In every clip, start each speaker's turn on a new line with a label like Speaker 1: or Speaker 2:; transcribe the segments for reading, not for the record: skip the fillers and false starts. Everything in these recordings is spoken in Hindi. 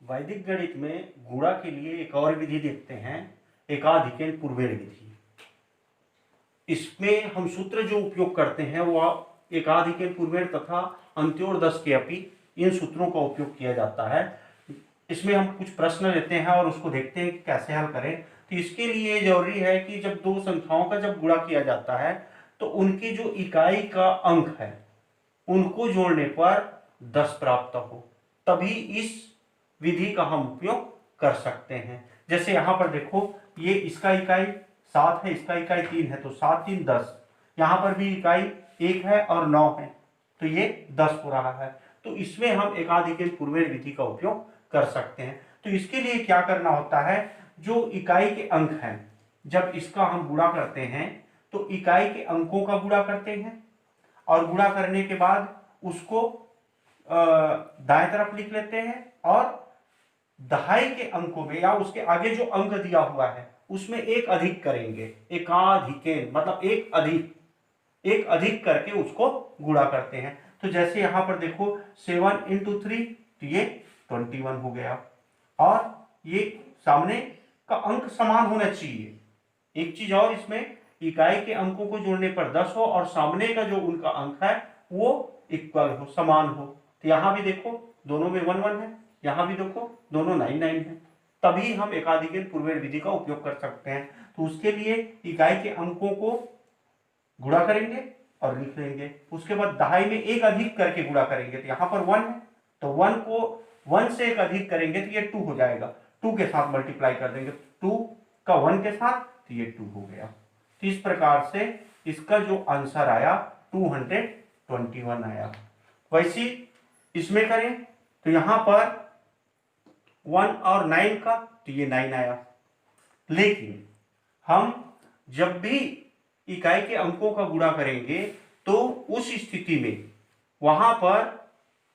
Speaker 1: वैदिक गणित में गुणा के लिए एक और विधि देखते हैं, एकाधिकेन पूर्वेण विधि। इसमें हम सूत्र जो उपयोग करते हैं वो एकाधिकेन पूर्वेण तथा अंत्योर्दश के अपि, इन सूत्रों का उपयोग किया जाता है। इसमें हम कुछ प्रश्न लेते हैं और उसको देखते हैं कि कैसे हल करें। तो इसके लिए जरूरी है कि जब दो संख्याओं का जब गुणा किया जाता है तो उनकी जो इकाई का अंक है उनको जोड़ने पर 10 प्राप्त हो, तभी इस विधि का हम उपयोग कर सकते हैं। जैसे यहां पर देखो, ये इसका इकाई 7 है, इसका इकाई 3 है, तो 7 3 10। यहां पर भी इकाई 1 है और 9 है, तो ये 10 हो रहा है। तो इसमें हम एकाधिकेन पूर्वेण विधि का उपयोग कर सकते हैं। तो इसके लिए क्या करना होता है, जो इकाई के अंक हैं जब इसका हम गुणा करते हैं तो इकाई के अंकों का गुणा करते हैं और गुणा करने के बाद उसको दाएं तरफ लिख लेते हैं और दहाई के अंकों में या उसके आगे जो अंक दिया हुआ है उसमें एक अधिक करेंगे। एकाधिकेन मतलब एक अधिक करके उसको गुणा करते हैं। तो जैसे यहां पर देखो 7 इंटू 3, तो ये 21 हो गया। और ये सामने का अंक समान होना चाहिए। एक चीज और, इसमें इकाई के अंकों को जोड़ने पर 10 हो और सामने का जो उनका अंक है वो इक्वल हो, समान हो। तो यहां भी देखो दोनों में 1 1 है, यहां भी देखो दोनों 9 9 है, तभी हम एकाधिकेन पूर्वेण विधि का उपयोग कर सकते हैं। तो उसके लिए इकाई के अंकों को गुणा करेंगे और लिख लेंगे, उसके बाद दहाई में एक अधिक करके गुणा करेंगे। तो यहाँ पर 1 है, तो 1 को 1 से एक अधिक करेंगे तो ये 2 हो जाएगा, 2 के साथ मल्टीप्लाई कर देंगे, 2 का 1 के साथ, तो ये 2 हो गया। तो इस प्रकार से इसका जो आंसर आया 221 आया। वैसे इसमें करें तो यहां पर 1 और 9 का, तो ये 9 आया। लेकिन हम जब भी इकाई के अंकों का गुणा करेंगे तो उस स्थिति में वहां पर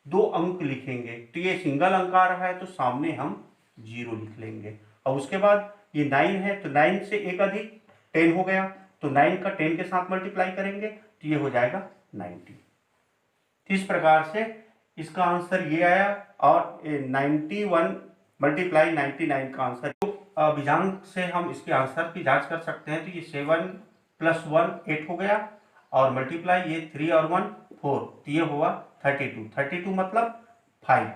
Speaker 1: 2 अंक लिखेंगे। तो ये सिंगल अंक आ रहा है तो सामने हम 0 लिख लेंगे। और उसके बाद ये 9 है तो 9 से एक अधिक 10 हो गया, तो 9 का 10 के साथ मल्टीप्लाई करेंगे तो ये हो जाएगा 90। इस प्रकार से इसका आंसर ये आया और 91 मल्टीप्लाई 99 का आंसर। तो बीजांक से हम इसके आंसर की जांच कर सकते हैं। तो ये 7 + 1 8 हो गया और मल्टीप्लाई ये 3 और 1 4, तो ये हुआ 32 मतलब 5।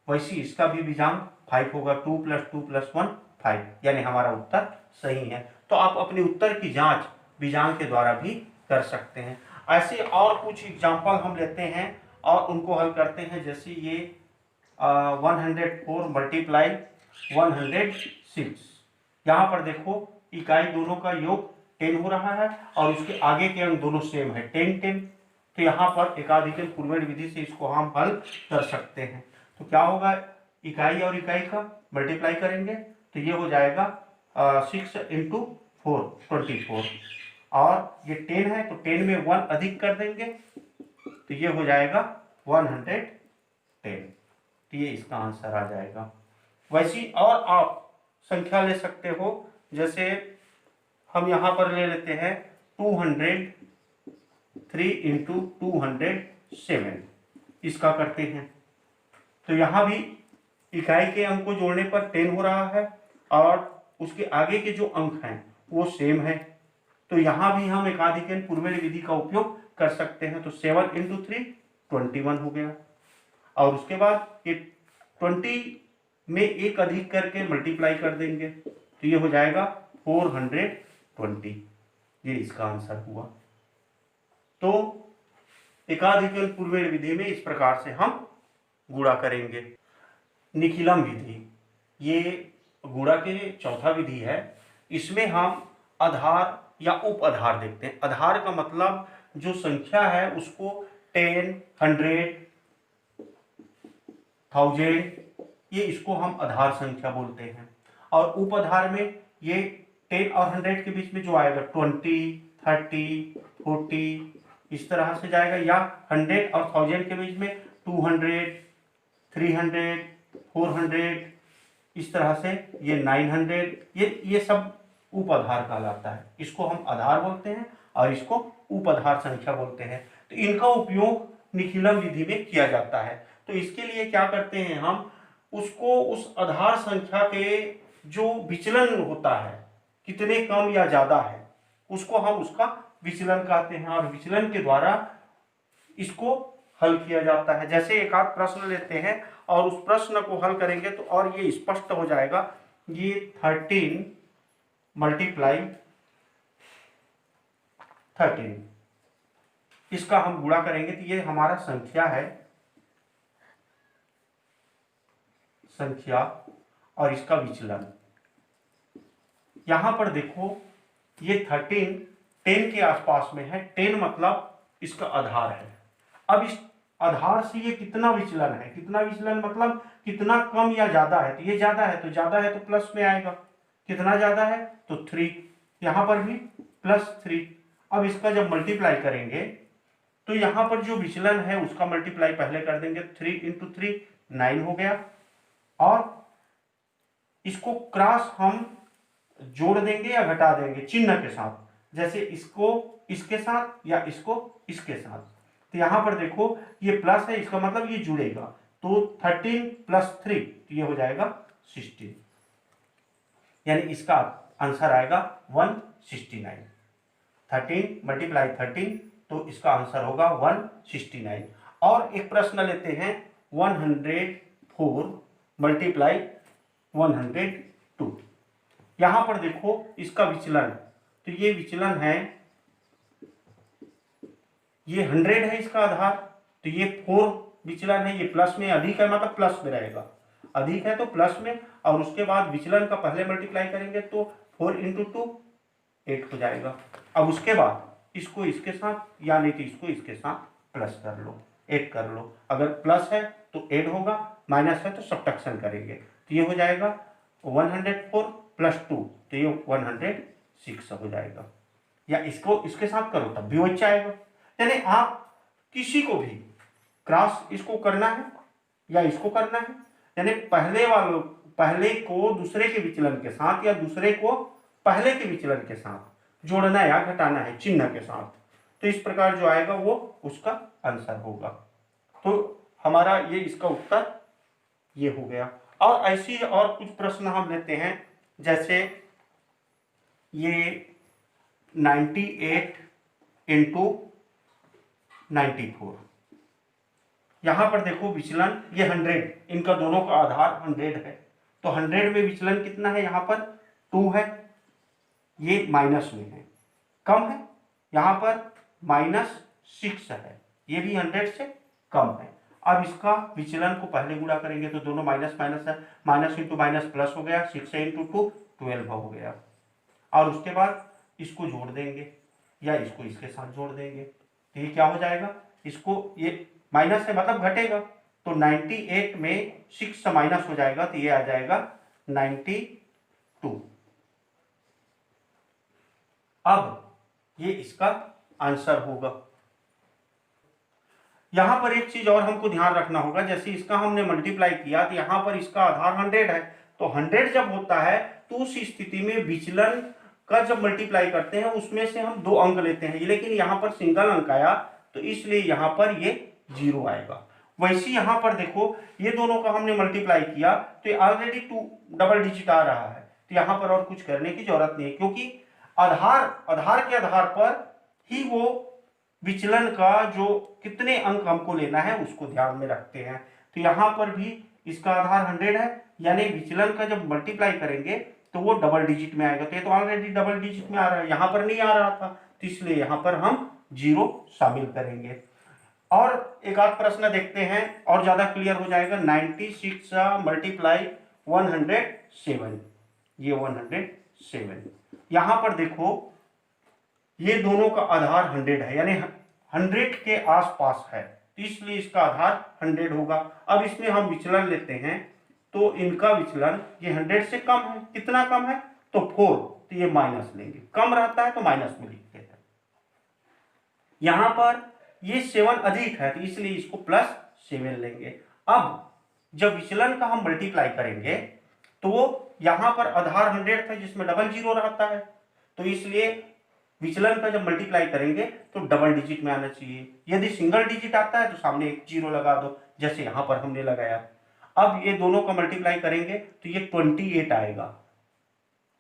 Speaker 1: वैसे इसका भी बीजांक 5 होगा, 2 + 2 + 1 5, यानी हमारा उत्तर सही है। तो आप अपने उत्तर की जांच बीजांक के द्वारा भी कर सकते हैं। ऐसे और कुछ एग्जाम्पल हम लेते हैं और उनको हल करते हैं। जैसे ये 104 मल्टीप्लाई 106, यहाँ पर देखो इकाई दोनों का योग 10 हो रहा है और उसके आगे के अंक दोनों सेम है 10 10। तो यहाँ पर एकाधिकेन पूर्वेण विधि से इसको हम हल कर सकते हैं। तो क्या होगा, इकाई और इकाई का मल्टीप्लाई करेंगे तो ये हो जाएगा 6 × 4 24, और ये 10 है तो 10 में 1 अधिक कर देंगे तो ये हो जाएगा 110। तो ये इसका आंसर आ जाएगा। वैसी और आप संख्या ले सकते हो। जैसे हम यहाँ पर ले लेते हैं 203 × 207, इसका करते हैं। तो यहाँ भी इकाई के अंक को जोड़ने पर 10 हो रहा है और उसके आगे के जो अंक हैं वो सेम है, तो यहाँ भी हम एकाधिकेन पूर्वेण विधि का उपयोग कर सकते हैं। तो 7 × 3 21 हो गया और उसके बाद ये 20 में एक अधिक करके मल्टीप्लाई कर देंगे तो ये हो जाएगा 420। ये इसका आंसर हुआ। तो एकाधिकेन पूर्वेण विधि में इस प्रकार से हम गुणा करेंगे। निखिलम विधि, ये गुणा के चौथा विधि है। इसमें हम आधार या उप आधार देखते हैं। आधार का मतलब जो संख्या है उसको 10 100 1000, ये इसको हम आधार संख्या बोलते हैं। और उप आधार में ये 10 और 100 के बीच में जो आएगा 20 30 40 इस तरह से जाएगा, या 100 और 1000 के बीच में 200 300 400 इस तरह से, ये 900, ये सब उप आधार कहलाता है। इसको हम आधार बोलते हैं और इसको उप आधार संख्या बोलते हैं। तो इनका उपयोग निखिलम विधि में किया जाता है। तो इसके लिए क्या करते हैं, हम उसको उस आधार संख्या के जो विचलन होता है कितने कम या ज्यादा है उसको हम उसका विचलन कहते हैं, और विचलन के द्वारा इसको हल किया जाता है। जैसे एक आध प्रश्न लेते हैं और उस प्रश्न को हल करेंगे तो और ये स्पष्ट हो जाएगा। ये 13 मल्टीप्लाई 13, इसका हम गुणा करेंगे तो ये हमारा संख्या है, संख्या, और इसका विचलन। यहां पर देखो ये 13 10 के आसपास में है, 10 मतलब इसका आधार है। अब इस आधार से ये कितना विचलन है, कितना विचलन मतलब कितना कम या ज्यादा है, तो ये ज्यादा है तो ज्यादा है तो प्लस में आएगा, कितना ज्यादा है तो 3, यहां पर भी +3। अब इसका जब मल्टीप्लाई करेंगे तो यहां पर जो विचलन है उसका मल्टीप्लाई पहले कर देंगे, 3 × 3 9 हो गया, और इसको क्रॉस हम जोड़ देंगे या घटा देंगे चिन्ह के साथ, जैसे इसको इसके साथ या इसको इसके साथ। तो यहां पर देखो ये प्लस है, इसका मतलब ये जुड़ेगा, तो 13 + 3 तो ये हो जाएगा 16, यानी इसका आंसर आएगा 169। 13 × 13 तो इसका आंसर होगा 169। और एक प्रश्न लेते हैं 104 × 102। यहां पर देखो इसका विचलन, तो ये विचलन है, ये 100 है इसका आधार, तो ये 4 विचलन है, ये प्लस में अधिक है मतलब प्लस में रहेगा, अधिक है तो प्लस में, और उसके बाद विचलन का पहले मल्टीप्लाई करेंगे तो 4 × 2 8 हो जाएगा। अब उसके बाद इसको इसके साथ या नहीं तो इसको इसके साथ प्लस कर लो, 8 कर लो, अगर प्लस है तो 8 होगा, माइनस है तो सब्ट्रैक्शन करेंगे, तो ये हो जाएगा 104 + 2 तो ये 106 हो जाएगा, या इसको इसके साथ करो तब भी वही आएगा। यानी आप किसी को भी क्रॉस इसको करना है या इसको करना है, यानी पहले को दूसरे के विचलन के साथ या दूसरे को पहले के विचलन के साथ जोड़ना या घटाना है चिन्ह के साथ, तो इस प्रकार जो आएगा वो उसका आंसर होगा। तो हमारा ये इसका उत्तर ये हो गया। और ऐसी और कुछ प्रश्न हम लेते हैं, जैसे ये 98 × 94, यहां पर देखो विचलन ये 100, इनका दोनों का आधार 100 है, तो 100 में विचलन कितना है, यहां पर 2 है, ये माइनस में है, कम है, यहां पर -6 है, ये भी 100 से कम है। अब इसका विचलन को पहले गुणा करेंगे तो दोनों माइनस माइनस है, माइनस × माइनस प्लस हो गया, 6 × 2 12 हो गया, और उसके बाद इसको जोड़ देंगे या इसको इसके साथ जोड़ देंगे, तो ये क्या हो जाएगा, इसको ये माइनस है मतलब घटेगा, तो 98 में 6 माइनस हो जाएगा तो ये आ जाएगा 92। अब ये इसका आंसर होगा। यहां पर एक चीज और हमको ध्यान रखना होगा, जैसे इसका हमने मल्टीप्लाई किया तो यहां पर इसका आधार 100 है, तो 100 जब होता है तो उस स्थिति में विचलन का जब मल्टीप्लाई करते हैं उसमें से हम 2 अंक लेते हैं, लेकिन यहां पर सिंगल अंक आया तो इसलिए यहां पर ये 0 आएगा। वैसे यहां पर देखो ये दोनों का हमने मल्टीप्लाई किया तो ऑलरेडी 2 डबल डिजिट आ रहा है, तो यहां पर और कुछ करने की जरूरत नहीं है, क्योंकि आधार के आधार पर ही वो विचलन का जो कितने अंक हमको लेना है उसको ध्यान में रखते हैं। तो यहां पर भी इसका आधार 100 है, यानी विचलन का जब मल्टीप्लाई करेंगे तो वो डबल डिजिट में आएगा, तो ये तो ऑलरेडी डबल डिजिट में आ रहा है, यहां पर नहीं आ रहा था, तो इसलिए यहां पर हम 0 शामिल करेंगे। और एक आध प्रश्न देखते हैं और ज्यादा क्लियर हो जाएगा। 96 × 107, ये 107, यहां पर देखो ये दोनों का आधार 100 है, यानी 100 के आसपास है, तो इसलिए इसका आधार 100 होगा। अब इसमें हम विचलन लेते हैं तो इनका विचलन ये 100 से कम है, कितना कम है तो 4, तो ये माइनस लेंगे, कम रहता है तो माइनस में लिखते हैं। यहां पर ये 7 अधिक है तो इसलिए इसको +7 लेंगे। अब जब विचलन का हम मल्टीप्लाई करेंगे तो यहां पर आधार 100 था जिसमें डबल 0 रहता है, तो इसलिए विचलन का जब मल्टीप्लाई करेंगे तो डबल डिजिट में आना चाहिए, यदि सिंगल डिजिट आता है तो सामने एक 0 लगा दो, जैसे यहां पर हमने लगाया। अब ये दोनों का मल्टीप्लाई करेंगे तो ये 28 आएगा।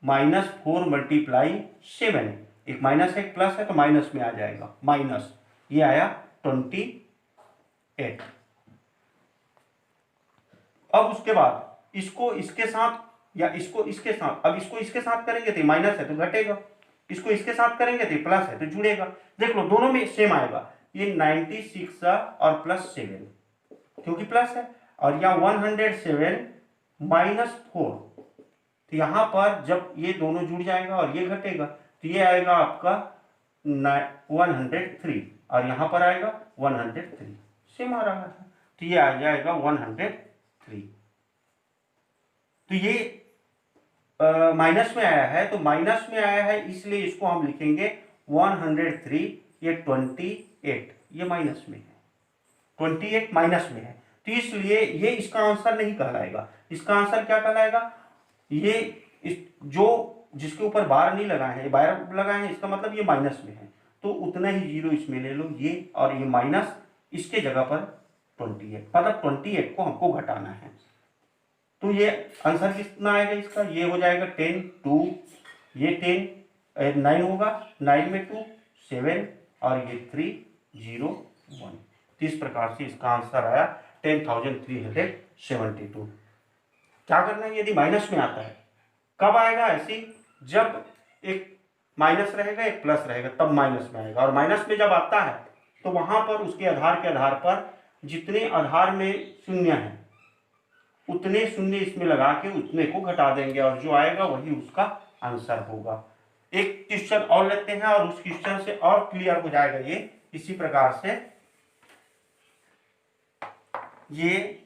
Speaker 1: -4 मल्टीप्लाई 7, एक माइनस है एक प्लस है तो माइनस में आ जाएगा, माइनस ये आया 28। अब उसके बाद इसको इसके साथ या इसको इसके साथ, अब इसको इसके साथ करेंगे तो माइनस है तो घटेगा, इसको इसके साथ करेंगे तो प्लस है तो जुड़ेगा। देख लो दोनों में सेम आएगा, ये 96 और +7 क्योंकि प्लस है, और या 107 -4, तो यहां पर जब ये दोनों जुड़ जाएगा और ये घटेगा तो ये आएगा आपका 103 और यहां पर आएगा 103, सेम आ रहा है तो ये आ जाएगा 103। तो ये माइनस में आया है, तो माइनस में आया है इसलिए इसको हम लिखेंगे 103, ये 28 ये माइनस में है, 28 माइनस में है, तो इसलिए ये इसका आंसर नहीं कहलाएगा। इसका आंसर क्या कहलाएगा, ये जो जिसके ऊपर बार नहीं लगाए हैं, बार लगाए हैं, इसका मतलब ये माइनस में है, तो उतना ही जीरो इसमें ले लो, ये और ये माइनस, इसके जगह पर 28, मतलब 28 को हमको घटाना है। तो ये आंसर कितना आएगा इसका, ये हो जाएगा 10, 2, ये 10, 9 होगा, 9 में 2, 7 और ये 3, 0, 1। तो इस प्रकार से इसका आंसर आया 10,372। क्या करना है, यदि माइनस में आता है, कब आएगा ऐसी, जब एक माइनस रहेगा एक प्लस रहेगा तब माइनस में आएगा, और माइनस में जब आता है तो वहां पर उसके आधार के आधार पर जितने आधार में शून्य है उतने शून्य इसमें लगा के उतने को घटा देंगे और जो आएगा वही उसका आंसर होगा। एक क्वेश्चन और लेते हैं और उस क्वेश्चन से और क्लियर हो जाएगा ये। इसी प्रकार से ये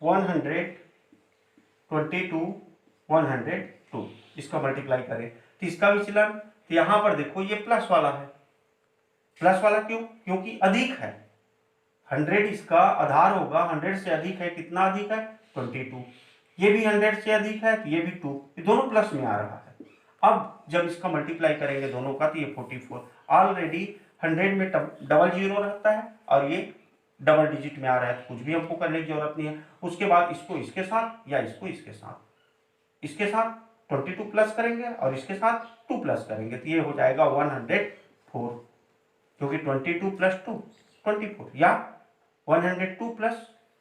Speaker 1: 122 102 इसका मल्टीप्लाई करें तो इसका विचलन, तो यहां पर देखो ये प्लस वाला है, प्लस वाला क्यों, क्योंकि अधिक है, 100 इसका आधार होगा, 100 से अधिक है, कितना अधिक है 22, ये भी 100 से अधिक है तो ये भी 2, ये दोनों प्लस में आ रहा है। अब जब इसका मल्टीप्लाई करेंगे दोनों का तो ये 44, ऑलरेडी 100 में डबल जीरो रहता है और ये डबल डिजिट में आ रहा है तो कुछ भी हमको करने की जरूरत नहीं है। उसके बाद इसको इसके साथ या इसको इसके साथ, इसके साथ 22 प्लस करेंगे और इसके साथ 2 प्लस करेंगे तो ये हो जाएगा 104, क्योंकि 22 + 2 24 या 102 +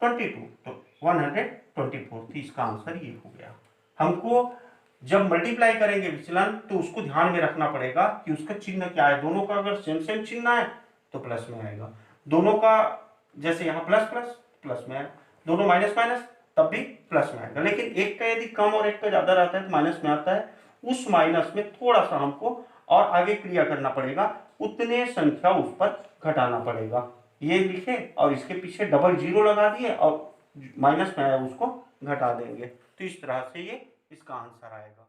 Speaker 1: 22 तो 124, तो इसका आंसर ये हो गया। हमको जब मल्टीप्लाई करेंगे विचलन तो उसको ध्यान में रखना पड़ेगा कि उसका चिन्ह क्या है, दोनों का अगर सेम सेम चिन्ह है तो प्लस में आएगा, दोनों का जैसे यहाँ प्लस प्लस प्लस में आएगा, दोनों माइनस माइनस तब भी प्लस में आएगा, लेकिन एक का यदि कम और एक का ज्यादा रहता है तो माइनस में आता है, उस माइनस में थोड़ा सा हमको और आगे क्रिया करना पड़ेगा, उतने संख्या उस पर घटाना पड़ेगा। ये लिखे और इसके पीछे डबल जीरो लगा दिए और माइनस में आया उसको घटा देंगे, तो इस तरह से ये इसका आंसर आएगा।